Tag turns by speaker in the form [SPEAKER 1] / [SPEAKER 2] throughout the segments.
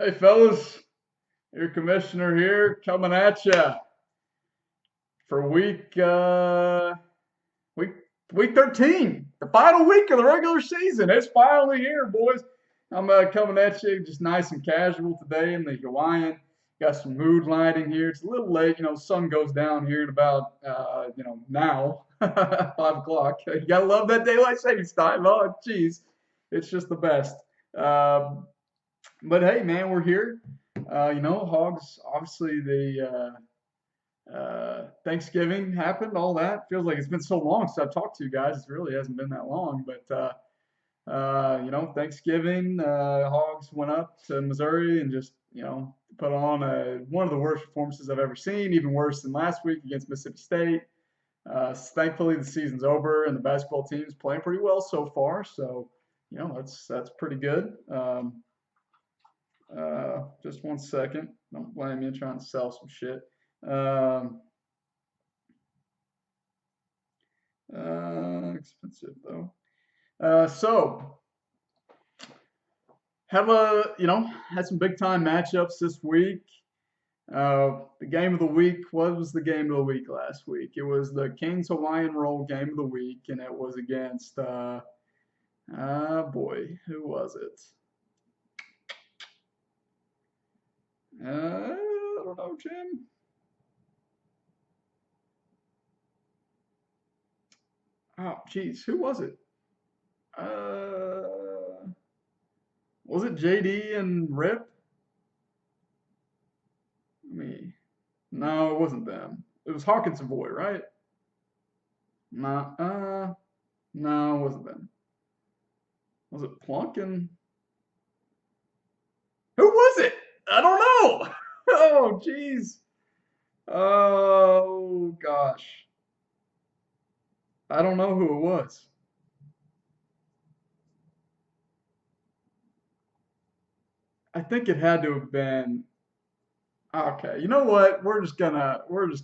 [SPEAKER 1] Hey fellas, your commissioner here coming at you for week week 13, the final week of the regular season. It's finally here, boys. I'm coming at you just nice and casual today in the Hawaiian. Got some mood lighting here. It's a little late, the sun goes down here in about now 5 o'clock. You gotta love that daylight savings time. Oh, geez, it's just the best. Um, but hey, man, we're here. Hogs. Obviously, the Thanksgiving happened. All that feels like it's been so long since I've talked to you guys. It really hasn't been that long. But Thanksgiving, Hogs went up to Missouri and just put on one of the worst performances I've ever seen. Even worse than last week against Mississippi State. Thankfully, the season's over and the basketball team's playing pretty well so far. So that's pretty good. Just one second. Don't blame me. I'm trying to sell some shit. Um, Expensive though. So have had some big time matchups this week. The game of the week. What was the game of the week last week? It was the Kings Hawaiian Roll game of the week, and it was against boy, who was it? I don't know, Jim. Oh, geez, who was it? Was it JD and Rip? Me. No, it wasn't them. It was Hawkins and Boy, right? No, no, it wasn't them. Was it Plunk and who was it? I don't know. Oh, jeez. Oh gosh, I don't know who it was. I think it had to have been. Okay, you know what? We're just gonna. It's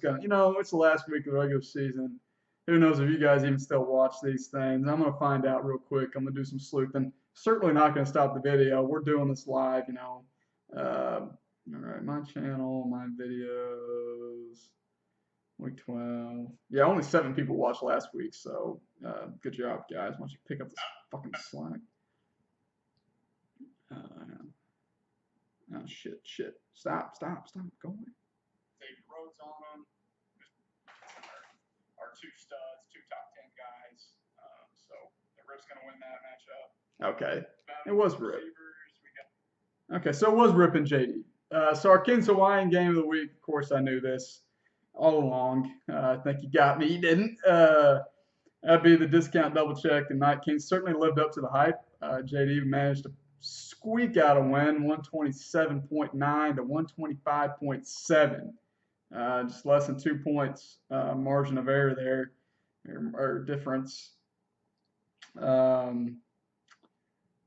[SPEAKER 1] the last week of the regular season. Who knows if you guys even still watch these things? I'm gonna find out real quick. I'm gonna do some sleuthing. Certainly not gonna stop the video. We're doing this live. All right, my channel, my videos, week 12. Yeah, only 7 people watched last week, so good job, guys. Why don't you pick up this fucking slack? Uh, oh shit, shit. Stop, stop, stop. Go away. Xavier Rhodes on them. Our two studs, two top 10 guys. So Rip's gonna win that matchup. Okay, it was Rip. Okay, so it was Rip and JD. So our Kings Hawaiian game of the week. Of course, I knew this all along. I think you got me. You didn't. That'd be the discount double check. The Night Kings certainly lived up to the hype. JD managed to squeak out a win, 127.9 to 125.7. Just less than 2 points margin of error there, or difference.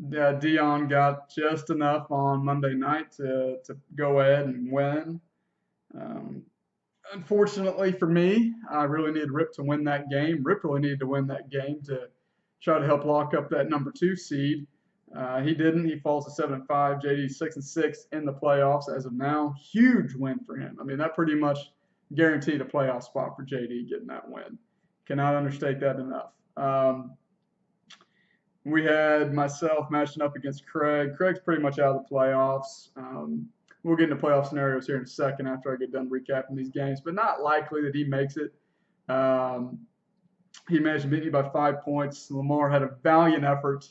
[SPEAKER 1] Yeah, Dion got just enough on Monday night to go ahead and win. Um, Unfortunately for me, I really needed Rip to win that game. Rip really needed to win that game to try to help lock up that number 2 seed. He didn't. He falls to 7-5. JD 6-6 in the playoffs as of now. Huge win for him. I mean, that pretty much guaranteed a playoff spot for JD getting that win. Cannot understate that enough. We had myself matching up against Craig. Craig's pretty much out of the playoffs. We'll get into playoff scenarios here in a second after I get done recapping these games, but not likely that he makes it. He managed to beat me by 5 points. Lamar had a valiant effort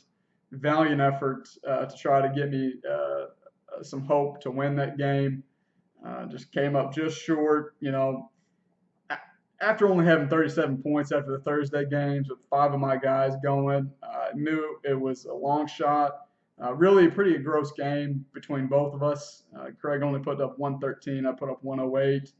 [SPEAKER 1] to try to get me some hope to win that game. Just came up just short. After only having 37 points after the Thursday games with 5 of my guys going, I knew it was a long shot. Really a pretty gross game between both of us. Craig only put up 113. I put up 108.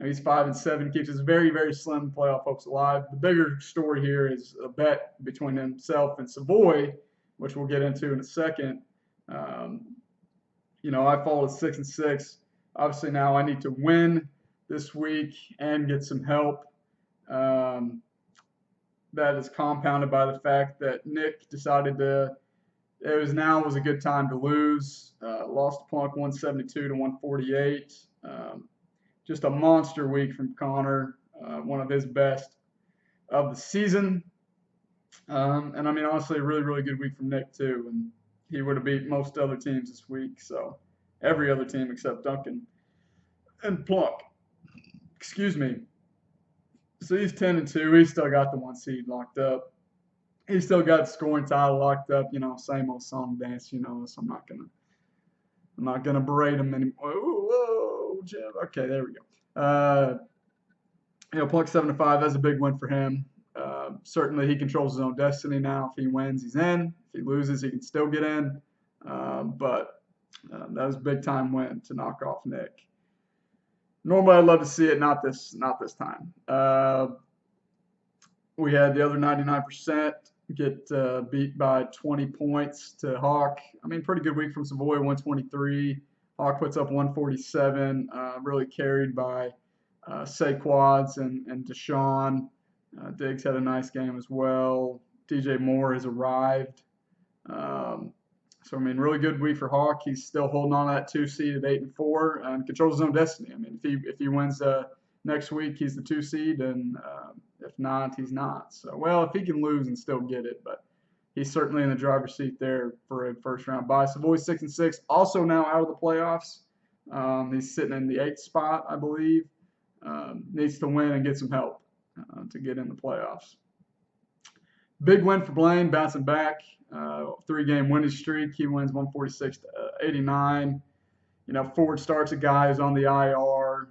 [SPEAKER 1] He's 5-7, keeps his very, very slim playoff hopes alive. The bigger story here is a bet between himself and Savoy, which we'll get into in a second. I followed 6-6. Obviously now I need to win this week and get some help. That is compounded by the fact that Nick decided to It was a good time to lose. Lost to Plunk 172 to 148. Just a monster week from Connor, one of his best of the season. And I mean, honestly, a really, really good week from Nick too. And he would have beat most other teams this week. So every other team except Duncan and Plunk. Excuse me. So he's 10-2. He's still got the 1 seed locked up. He's still got the scoring title locked up. You know, same old song dance. You know, so I'm not gonna berate him anymore. Whoa, Jim. Okay, there we go. You know, Plunk 7-5. That's a big win for him. Certainly, he controls his own destiny now. If he wins, he's in. If he loses, he can still get in. But that was a big time win to knock off Nick. Normally, I'd love to see it, not this time. We had the other 99% get beat by 20 points to Hawk. I mean, pretty good week from Savoy, 123. Hawk puts up 147, really carried by Saquads and Deshaun. Diggs had a nice game as well. DJ Moore has arrived. So, I mean, really good week for Hawk. He's still holding on to that 2 seed at 8-4 and controls his own destiny. I mean, if he wins next week, he's the 2 seed, and if not, he's not. So, well, if he can lose and still get it, but he's certainly in the driver's seat there for a first-round bye. Savoy's 6-6, also now out of the playoffs. He's sitting in the 8th spot, I believe. Needs to win and get some help to get in the playoffs. Big win for Blaine, bouncing back. 3-game winning streak. He wins 146 to 89. You know, forward starts a guy who's on the IR.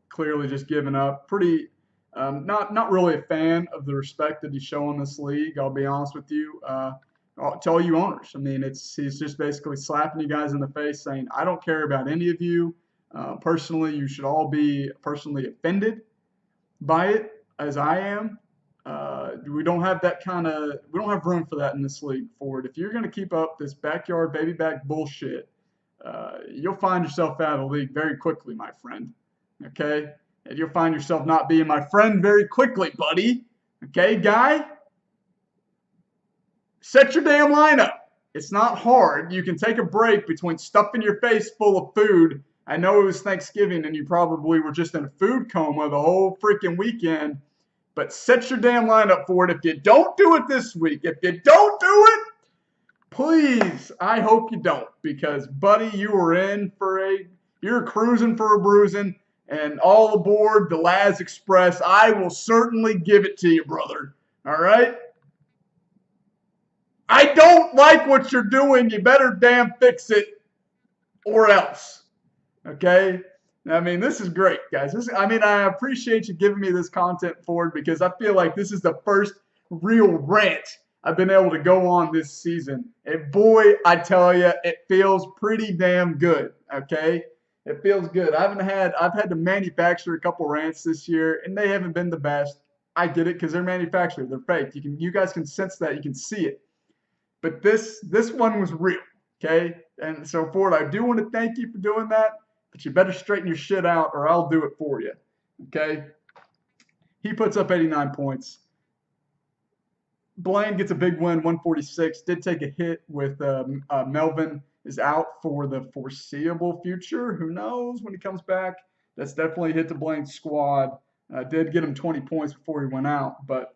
[SPEAKER 1] Clearly just giving up. Pretty, not really a fan of the respect that he's showing this league. I'll be honest with you. To all you owners, I mean, he's just basically slapping you guys in the face, saying, "I don't care about any of you. Personally, you should all be personally offended by it, as I am." We don't have room for that in this league forward. If you're going to keep up this backyard baby back bullshit, you'll find yourself out of the league very quickly, my friend. Okay? And you'll find yourself not being my friend very quickly, buddy. Okay, guy? Set your damn lineup. It's not hard. You can take a break between stuffing your face full of food. I know it was Thanksgiving and you probably were just in a food coma the whole freaking weekend. But set your damn lineup for it. If you don't do it this week, please, I hope you don't. Because, buddy, you're cruising for a bruising. And all aboard the Laz Express. I will certainly give it to you, brother. All right? I don't like what you're doing. You better damn fix it or else. Okay? I mean, this is great, guys. I appreciate you giving me this content forward because I feel like this is the first real rant I've been able to go on this season. And boy, I tell you, it feels pretty damn good, okay? It feels good. I've had to manufacture a couple rants this year, and they haven't been the best. I get it because they're manufactured. They're fake. You guys can sense that. You can see it. But this one was real, okay? And so, Ford, I do want to thank you for doing that. But you better straighten your shit out or I'll do it for you. Okay? He puts up 89 points. Blaine gets a big win, 146. Did take a hit with Melvin is out for the foreseeable future. Who knows when he comes back? That's definitely a hit to Blaine's squad. Did get him 20 points before he went out, but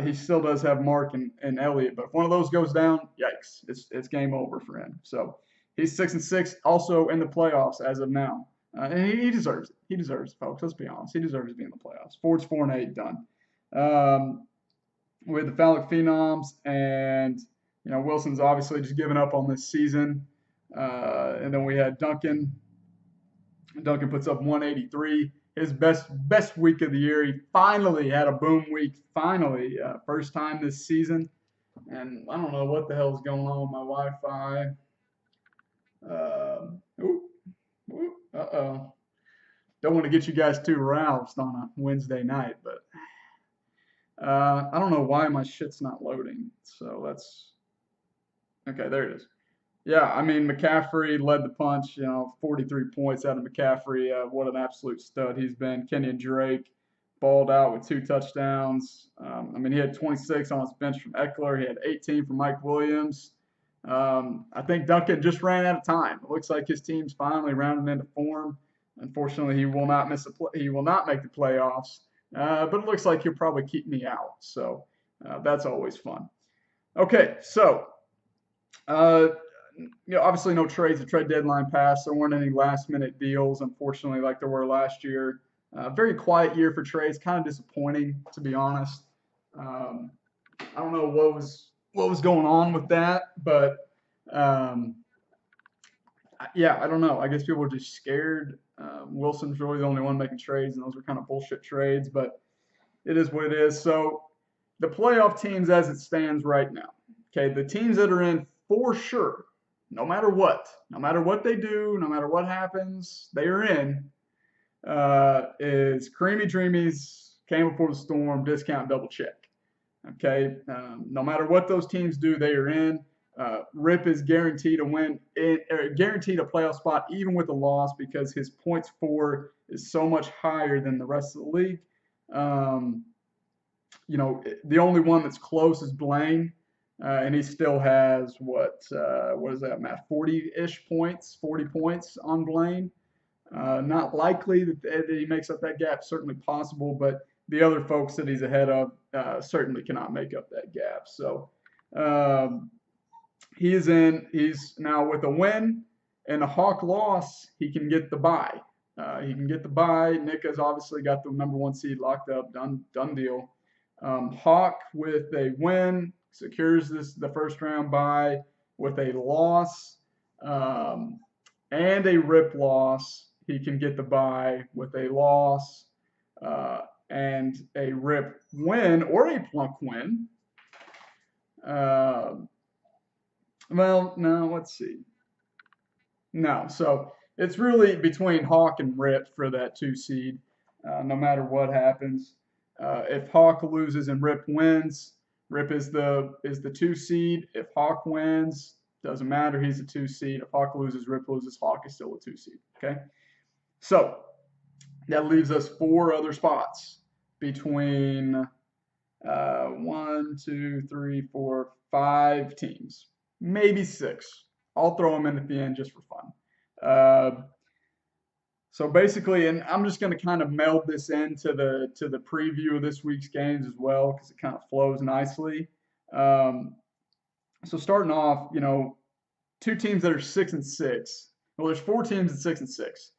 [SPEAKER 1] he still does have Mark and Elliott. But if one of those goes down, yikes. It's game over for him. So he's 6-6, also in the playoffs as of now. And he deserves it. He deserves it, folks. Let's be honest. He deserves to be in the playoffs. Ford's 4-8 done. With the Phallic Phenoms, and Wilson's obviously just giving up on this season. And then we had Duncan. Duncan puts up 183. His best week of the year. He finally had a boom week. Finally, first time this season. And I don't know what the hell is going on with my Wi-Fi. Don't want to get you guys too roused on a Wednesday night, but I don't know why my shit's not loading. So that's okay. There it is. Yeah, I mean, McCaffrey led the punch. 43 points out of McCaffrey. What an absolute stud he's been. Kenyon Drake balled out with 2 touchdowns. He had 26 on his bench from Eckler. He had 18 from Mike Williams. I think Duncan just ran out of time. It looks like his team's finally rounding into form. Unfortunately, he will not he will not make the playoffs. But it looks like he'll probably keep me out. So that's always fun. Okay, so obviously no trades. The trade deadline passed. There weren't any last-minute deals, unfortunately, like there were last year. Very quiet year for trades. Kind of disappointing, to be honest. I don't know what was going on with that, but yeah, I don't know. I guess people were just scared. Wilson's really the only one making trades, and those were kind of bullshit trades, but it is what it is. So the playoff teams as it stands right now, okay, the teams that are in for sure, no matter what they do, no matter what happens, they are in, is Creamy Dreamies, Came Before the Storm, Discount, Double Check. Okay, no matter what those teams do, they are in. Rip is guaranteed to win, guaranteed a playoff spot even with a loss because his points for is so much higher than the rest of the league. The only one that's close is Blaine, and he still has what is that, Matt? 40-ish points, 40 points on Blaine. Not likely that he makes up that gap. Certainly possible, but the other folks that he's ahead of certainly cannot make up that gap. So he is in. He's now with a win and a Hawk loss. He can get the bye. Nick has obviously got the #1 seed locked up. Done deal. Hawk with a win secures the first round bye. With a loss and a Rip loss, he can get the bye. With a loss and a Rip win or a Plunk win. Well, no, let's see. No, so it's really between Hawk and Rip for that 2 seed, no matter what happens. If Hawk loses and Rip wins, Rip is the 2 seed. If Hawk wins, doesn't matter, he's a 2 seed. If Hawk loses, Rip loses, Hawk is still a 2 seed. Okay, so that leaves us 4 other spots between 1, 2, 3, 4, 5 teams, maybe 6. I'll throw them in at the end just for fun. So basically, and I'm just going to kind of meld this into the preview of this week's games as well because it kind of flows nicely. So starting off, 2 teams that are 6-6. Well, there's 4 teams at 6-6.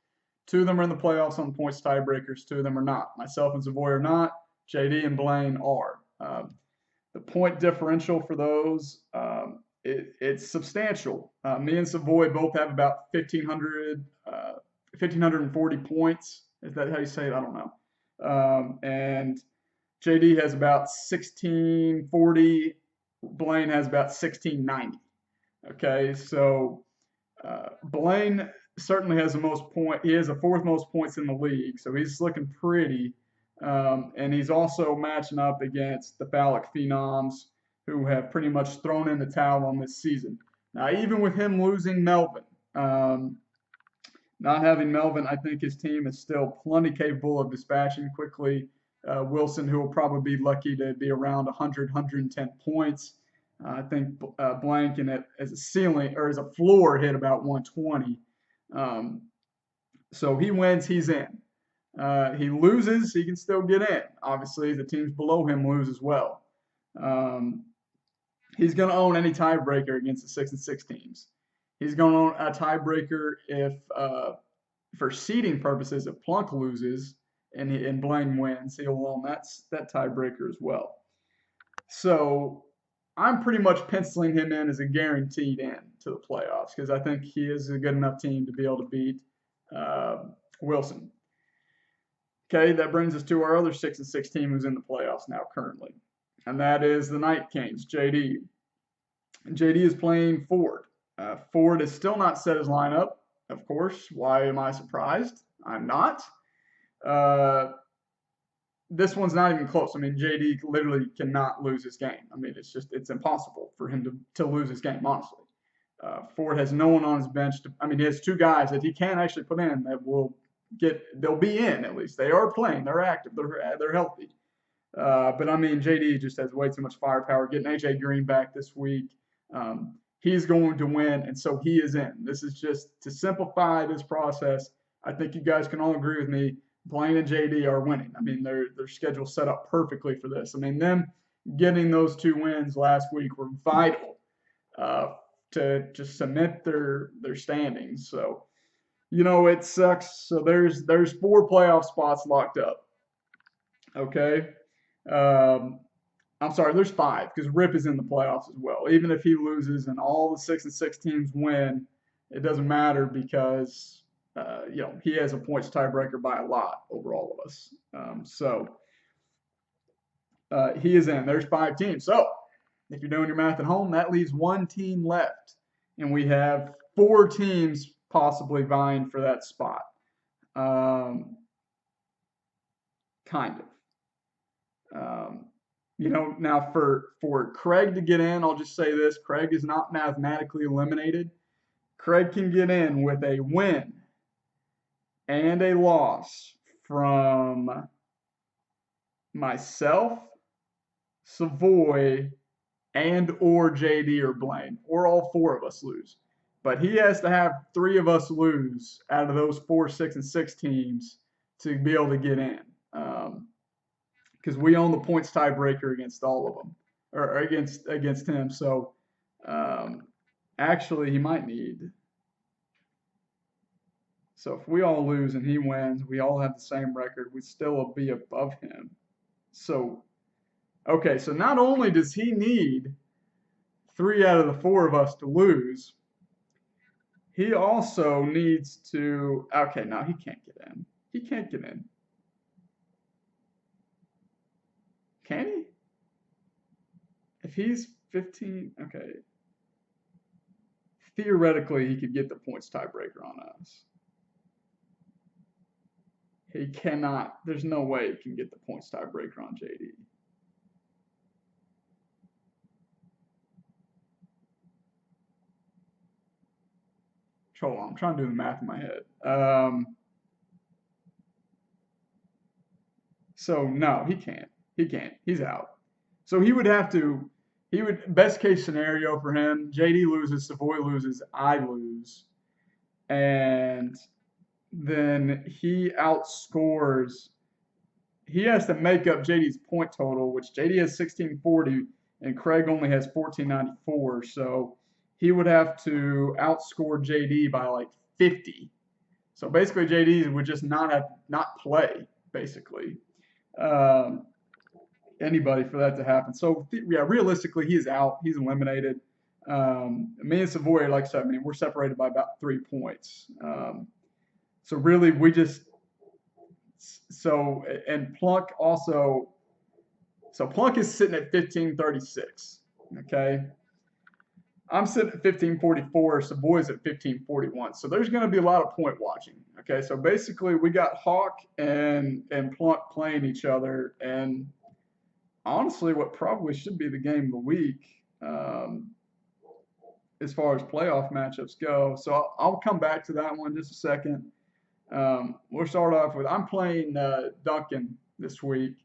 [SPEAKER 1] 2 of them are in the playoffs on the points tiebreakers. 2 of them are not. Myself and Savoy are not. JD and Blaine are. The point differential for those, it's substantial. Me and Savoy both have about 1,540 points. Is that how you say it? I don't know. And JD has about 1,640. Blaine has about 1,690. Okay, so Blaine certainly has the most point. He has the 4th most points in the league, so he's looking pretty. And he's also matching up against the Phallic Phenoms, who have pretty much thrown in the towel on this season. Now, even with him losing Melvin, not having Melvin, I think his team is still plenty capable of dispatching quickly. Wilson, who will probably be lucky to be around 100, 110 points. I think Blaine can, as a ceiling or as a floor, hit about 120. So he wins, he's in. He loses, he can still get in. Obviously, the teams below him lose as well. He's going to own any tiebreaker against the 6-6 teams. He's going to own a tiebreaker if, for seeding purposes, if Plunk loses and Blaine wins, he'll own that tiebreaker as well. So I'm pretty much penciling him in as a guaranteed in to the playoffs because I think he is a good enough team to be able to beat Wilson. Okay, that brings us to our other 6-6 team who's in the playoffs now currently, and that is the Night Kings, JD. JD is playing Ford. Ford has still not set his lineup, of course. Why am I surprised? I'm not. This one's not even close. I mean, JD literally cannot lose his game. I mean, it's impossible for him to lose his game, honestly. Ford has no one on his bench. He has 2 guys that he can actually put in that they'll be in at least. They are playing. They're active. They're healthy. But JD just has way too much firepower. Getting AJ Green back this week. he's going to win, and so he is in. This is just to simplify this process. I think you guys can all agree with me. Blaine and JD are winning. I mean, their schedule set up perfectly for this. I mean, them getting those 2 wins last week were vital to just cement their standings. So, it sucks. So there's 4 playoff spots locked up. Okay. I'm sorry, there's 5 because Rip is in the playoffs as well. Even if he loses and all the 6-6 teams win, it doesn't matter because he has a points tiebreaker by a lot over all of us. He is in. There's 5 teams. So if you're doing your math at home, that leaves 1 team left, and we have 4 teams possibly vying for that spot. Kind of. Now for Craig to get in, I'll just say this: Craig is not mathematically eliminated. Craig can get in with a win and a loss from myself, Savoy, and or JD or Blaine, or all 4 of us lose. But he has to have 3 of us lose out of those 4, 6, and 6 teams to be able to get in. Because we own the points tiebreaker against all of them, or against him. So actually, he might need. So if we all lose and he wins, we all have the same record. We'd still be above him. So, okay, so not only does he need 3 out of the 4 of us to lose, he also needs to. Okay, no, he can't get in. He can't get in. Can he? If he's 15, okay. Theoretically, he could get the points tiebreaker on us. He cannot. There's no way he can get the points tiebreaker on JD. Hold on, I'm trying to do the math in my head. So no, he can't. He can't. He's out. So he would have to. Best case scenario for him: JD loses, Savoy loses, I lose, and then he outscores. He has to make up JD's point total, which JD has 1640 and Craig only has 1494. So he would have to outscore JD by like 50. So basically, JD would just not play basically. Anybody for that to happen. So yeah, realistically, he is out. He's eliminated. Me and Savoy, like I said, I mean, we're separated by about 3 points. So really, and Plunk also. So Plunk is sitting at 1536. Okay. I'm sitting at 1544. Savoy's at 1541. So there's going to be a lot of point watching. Okay. So basically, we got Hawk and Plunk playing each other, and honestly, what probably should be the game of the week as far as playoff matchups go. So I'll come back to that one in just a second. We'll start off with I'm playing Duncan this week.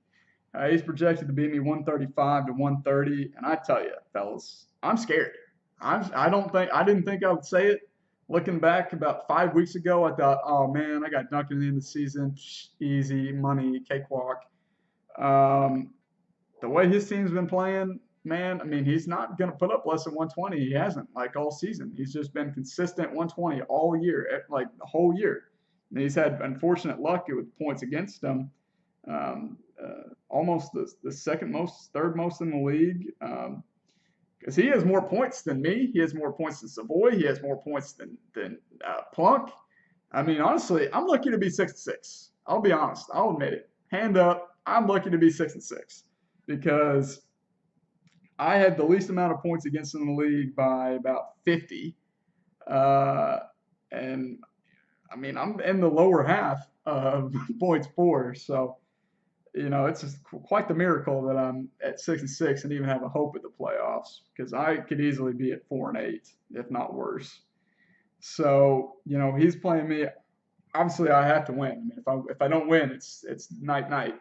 [SPEAKER 1] He's projected to beat me 135 to 130, and I tell you, fellas, I'm scared. I didn't think I would say it. Looking back about 5 weeks ago, I thought, oh man, I got Duncan at the end of the season, easy money, cakewalk. The way his team's been playing, man, I mean, he's not going to put up less than 120. He hasn't, like, all season. He's just been consistent 120 all year, like the whole year. And he's had unfortunate luck with points against him. Almost the third most in the league. Because he has more points than me. He has more points than Savoy. He has more points than Plunk. I mean, honestly, I'm lucky to be 6-6. I'll be honest. I'll admit it. Hand up, I'm lucky to be 6-6. Because I had the least amount of points against him in the league by about 50. And, I mean, I'm in the lower half of points for. So, it's just quite the miracle that I'm at 6-6 and even have a hope at the playoffs, because I could easily be at 4-8, if not worse. So, he's playing me. Obviously, I have to win. I mean, if I don't win, it's night.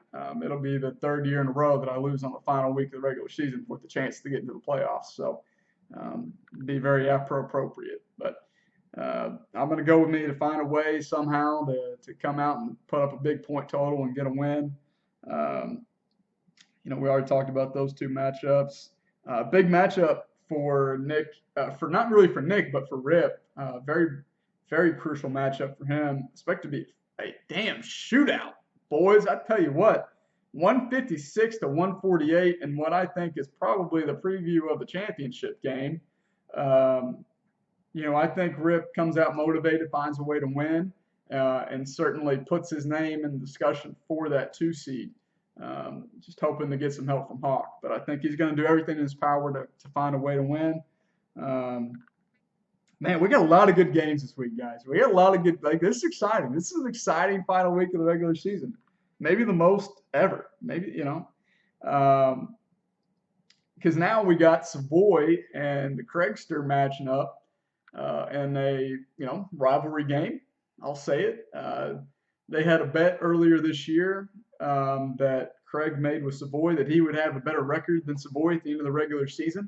[SPEAKER 1] It'll be the 3rd year in a row that I lose on the final week of the regular season with the chance to get into the playoffs. So be very appropriate. But I'm going to go with me to find a way somehow to come out and put up a big point total and get a win. We already talked about those two matchups. Big matchup for Nick, for not really for Nick, but for Rip. Very, very crucial matchup for him. Expect to be a damn shootout, boys. I tell you what, 156 to 148, and what I think is probably the preview of the championship game. I think Rip comes out motivated, finds a way to win, and certainly puts his name in the discussion for that 2 seed. Just hoping to get some help from Hawk, but I think he's going to do everything in his power to find a way to win. Man, we got a lot of good games this week, guys. We got a lot of good. This is exciting. This is an exciting final week of the regular season, maybe the most ever. Maybe because now we got Savoy and the Craigster matching up in a rivalry game. I'll say it. They had a bet earlier this year that Craig made with Savoy that he would have a better record than Savoy at the end of the regular season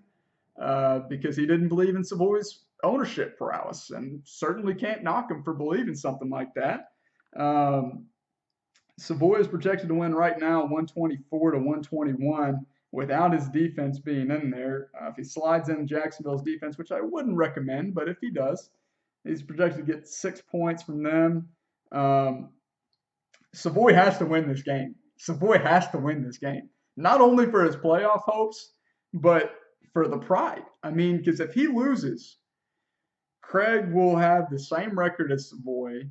[SPEAKER 1] because he didn't believe in Savoy's ownership prowess, and certainly can't knock him for believing something like that. Savoy is projected to win right now 124 to 121 without his defense being in there. If he slides in Jacksonville's defense, which I wouldn't recommend, but if he does, he's projected to get 6 points from them. Savoy has to win this game. Savoy has to win this game, not only for his playoff hopes, but for the pride. I mean, because if he loses, Craig will have the same record as Savoy.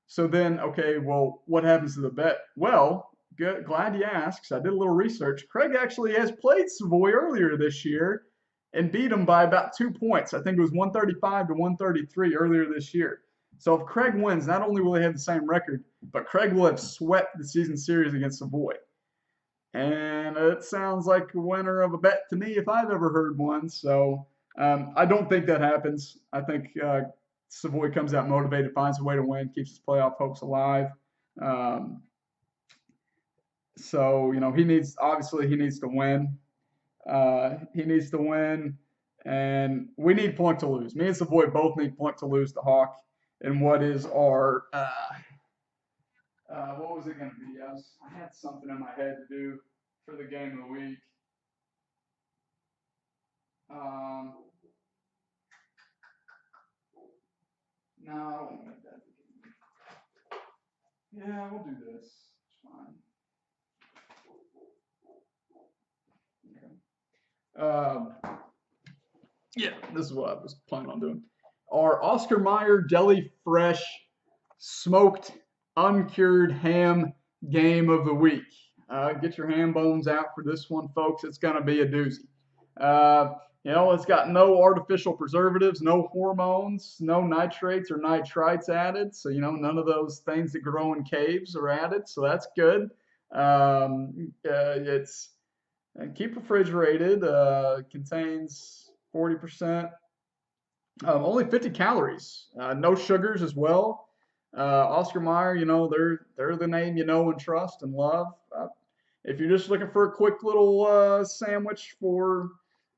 [SPEAKER 1] So then, okay, well, what happens to the bet? Well, good, glad you asked. I did a little research. Craig actually has played Savoy earlier this year and beat him by about 2 points. I think it was 135 to 133 earlier this year. So if Craig wins, not only will he have the same record, but Craig will have swept the season series against Savoy. And it sounds like a winner of a bet to me if I've ever heard one. So I don't think that happens. I think Savoy comes out motivated, finds a way to win, keeps his playoff hopes alive. So he needs to win. He needs to win, and we need Plunk to lose. Me and Savoy both need Plunk to lose to Hawk. And what is our what was it going to be? I had something in my head to do for the game of the week. No, I don't want to make that. Yeah, we'll do this. It's fine. Okay. Yeah, this is what I was planning on doing. Our Oscar Mayer Deli Fresh Smoked Uncured Ham Game of the Week. Get your ham bones out for this one, folks. It's going to be a doozy. It's got no artificial preservatives, no hormones, no nitrates or nitrites added. So, none of those things that grow in caves are added. So that's good. It's keep refrigerated. Contains 40%. Only 50 calories. No sugars as well. Oscar Mayer, they're the name you know and trust and love. If you're just looking for a quick little sandwich or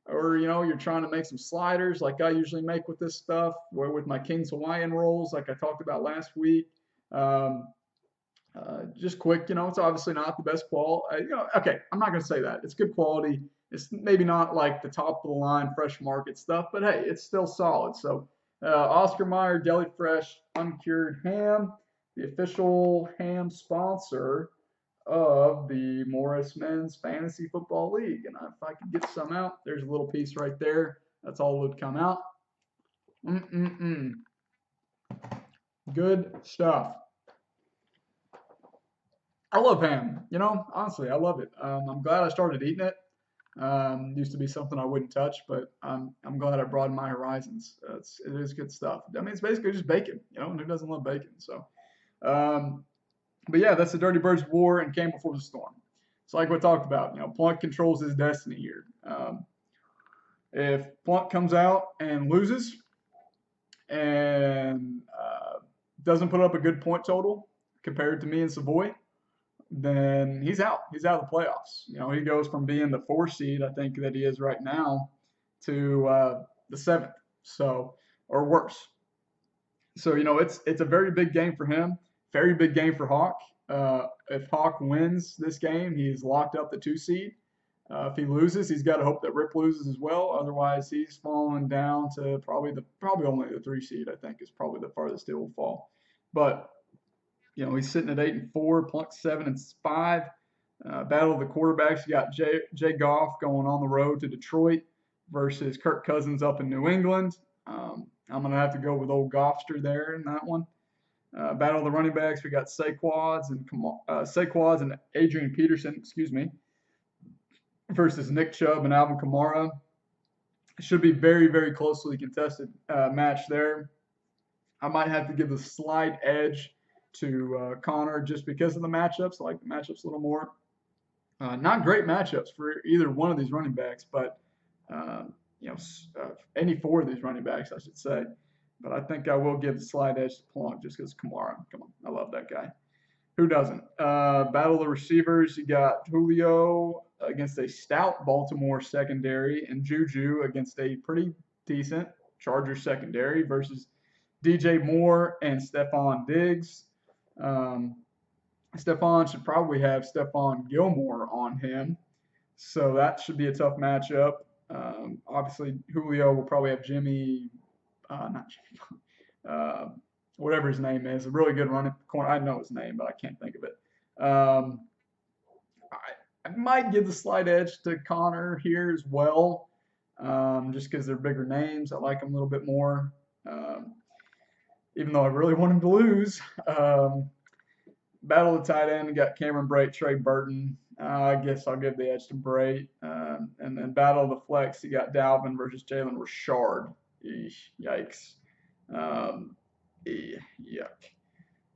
[SPEAKER 1] you're trying to make some sliders like I usually make with this stuff, or with my King's Hawaiian rolls like I talked about last week. Just quick, it's obviously not the best quality. Okay, I'm not going to say that. It's good quality. It's maybe not like the top of the line fresh market stuff, but hey, it's still solid. So Oscar Mayer Deli Fresh Uncured Ham, the official ham sponsor of the Morris Men's Fantasy Football League. And if I could get some out, there's a little piece right there. That's all that would come out. Good stuff. I love ham. Honestly, I love it. I'm glad I started eating it. Used to be something I wouldn't touch, but I'm glad I broadened my horizons. It is good stuff. I mean, it's basically just bacon, and who doesn't love bacon? So, but yeah, that's the Dirty Birds of War and Came Before the Storm. It's like we talked about, Plunk controls his destiny here. If Plunk comes out and loses and doesn't put up a good point total compared to me and Savoy, then he's out. He's out of the playoffs. He goes from being the 4 seed, I think that he is right now, to the 7th, so or worse. So it's a very big game for him, very big game for Hawk. If Hawk wins this game, he's locked up the 2 seed. If he loses, he's got to hope that Rip loses as well. Otherwise, he's falling down to probably only the 3 seed. I think is probably the farthest it will fall. But he's sitting at 8-4, Plunk 7-5. Battle of the quarterbacks. You got Jay Goff going on the road to Detroit versus Kirk Cousins up in New England. I'm gonna have to go with old Goffster there in that one. Battle of the running backs. We got Saquads and Adrian Peterson. Excuse me. Versus Nick Chubb and Alvin Kamara. It should be very, very closely contested match there. I might have to give the slight edge to Connor just because of the matchups. I like the matchups a little more. Not great matchups for either one of these running backs, but any 4 of these running backs, I should say. But I think I will give the slight edge to Plunk just because Kamara. Come on, I love that guy. Who doesn't? Battle of the receivers. You got Julio against a stout Baltimore secondary and Juju against a pretty decent Chargers secondary versus DJ Moore and Stephon Diggs. Stephon should probably have Stephon Gilmore on him, so that should be a tough matchup. Obviously, Julio will probably have whatever his name is, a really good running corner. I know his name, but I can't think of it. I might give the slight edge to Connor here as well, just because they're bigger names. I like them a little bit more, even though I really want him to lose. Battle of the tight end, we got Cameron Brate, Trey Burton. I guess I'll give the edge to Brate. And then Battle of the flex, you got Dalvin versus Jalen Richard. Yikes. Yuck.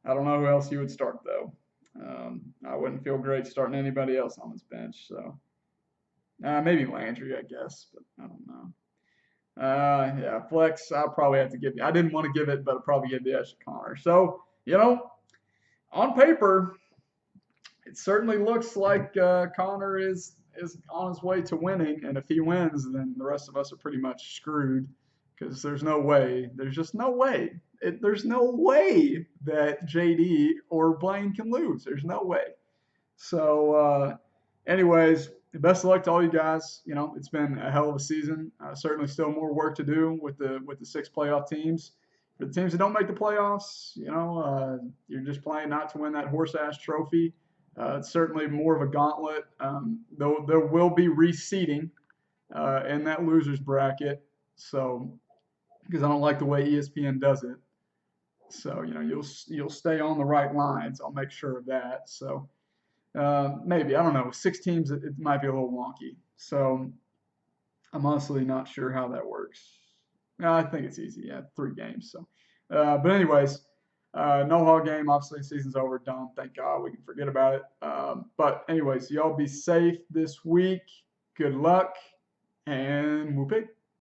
[SPEAKER 1] I don't know who else you would start, though. I wouldn't feel great starting anybody else on this bench. So maybe Landry, I guess, but I don't know. Yeah, flex, I'll probably have to give you. I didn't want to give it, but I'll probably give the edge to Connor. So, on paper, it certainly looks like Connor is on his way to winning. And if he wins, then the rest of us are pretty much screwed because there's no way. There's just no way. There's no way that JD or Blaine can lose. There's no way. So, anyways, best of luck to all you guys. It's been a hell of a season. Certainly still more work to do with the 6 playoff teams. For the teams that don't make the playoffs, you're just playing not to win that horse-ass trophy. It's certainly more of a gauntlet. Though there will be reseeding in that losers bracket. So, because I don't like the way ESPN does it. So, you'll stay on the right lines. I'll make sure of that. So, maybe, I don't know, 6 teams, it might be a little wonky. So, I'm honestly not sure how that works. I think it's easy. Yeah, 3 games. So, but anyways, no Hog game. Obviously, the season's over. Done. Thank God. We can forget about it. But anyways, y'all be safe this week. Good luck, and whoop it.